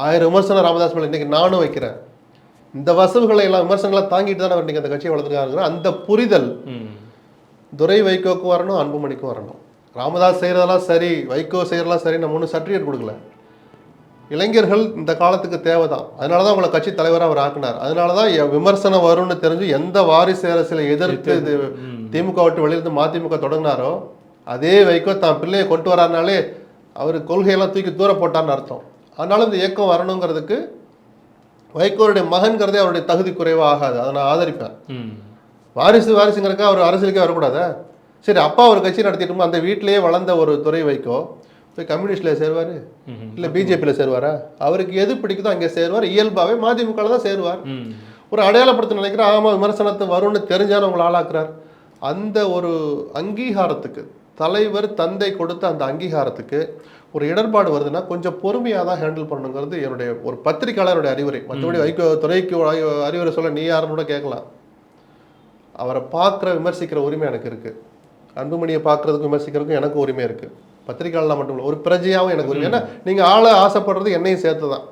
1000 விமர்சனம் ராமதாஸ் மேலே இன்னைக்கு நானும் வைக்கிறேன். இந்த வசவுகளை எல்லாம் விமர்சனங்களை தாங்கிட்டு தானே அவர் இன்னைக்கு அந்த கட்சியை வளர்த்துருக்காங்க. அந்த புரிதல் துரை வைகோக்கு வரணும், அன்புமணிக்கும் வரணும். ராமதாஸ் செய்கிறதெல்லாம் சரி, வைகோ செய்கிறதெல்லாம் சரி, நம்ம ஒன்றும் சர்டிஃபிகேட் கொடுக்கல. இளைஞர்கள் இந்த காலத்துக்கு தேவை தான். அதனால தான் உங்களை கட்சி தலைவராக அவர் ஆக்கினார். அதனால தான் விமர்சனம் வரும்னு தெரிஞ்சு எந்த வாரிசு அரசியலை எதிர்த்து இது திமுக விட்டு வெளியிருந்து மதிமுக தொடங்கினாரோ அதே வைகோ தான் பிள்ளையை கொண்டு வராருனாலே அவர் கொள்கையெல்லாம் தூக்கி தூர போட்டார்னு அர்த்தம். அதனால இந்த இயக்கம் வரணுங்கிறதுக்கு வைகோருடைய மகன்கிறதே அவருடைய தகுதி குறைவாக ஆகாது. அதை நான் ஆதரிப்பேன். வாரிசுங்கிறக்கா அவர் அரசியலுக்கே வரக்கூடாதா? சரி, அப்பா ஒரு கட்சி நடத்திட்டு அந்த வீட்டிலேயே வளர்ந்த ஒரு துறை வைகோ போய் கம்யூனிஸ்டில் சேருவார், இல்லை பிஜேபியில் சேருவாரா? அவருக்கு எது பிடிக்குதோ அங்கே சேருவார். இயல்பாகவே மதிமுகவில் தான் சேருவார். ஒரு அடையாளப்படுத்த நினைக்கிற ஆமாம் விமர்சனத்தை வரும்னு தெரிஞ்சாலும் உங்களை ஆளாக்குறார். அந்த ஒரு அங்கீகாரத்துக்கு தலைவர் தந்தை கொடுத்த அந்த அங்கீகாரத்துக்கு ஒரு இடர்பாடு வருதுன்னா கொஞ்சம் பொறுமையாக தான் ஹேண்டில் பண்ணணுங்கிறது என்னுடைய ஒரு பத்திரிகையாளருடைய அறிவுரை. மற்றபடி வைகோ துறைக்கு அறிவுரை சொல்ல நீ யாருன்னு கூட கேட்கலாம். அவரை பார்க்குற விமர்சிக்கிற உரிமை எனக்கு இருக்குது. அன்புமணியை பார்க்குறதுக்கும் விமர்சிக்கிறதுக்கும் எனக்கு உரிமை இருக்குது. பத்திரிகையாளர் மட்டும் இல்லை, ஒரு பிரஜையாகவும் எனக்கு உரிமை. ஏன்னா நீங்கள் ஆளை ஆசைப்படுறது என்னையும் சேர்த்து தான்.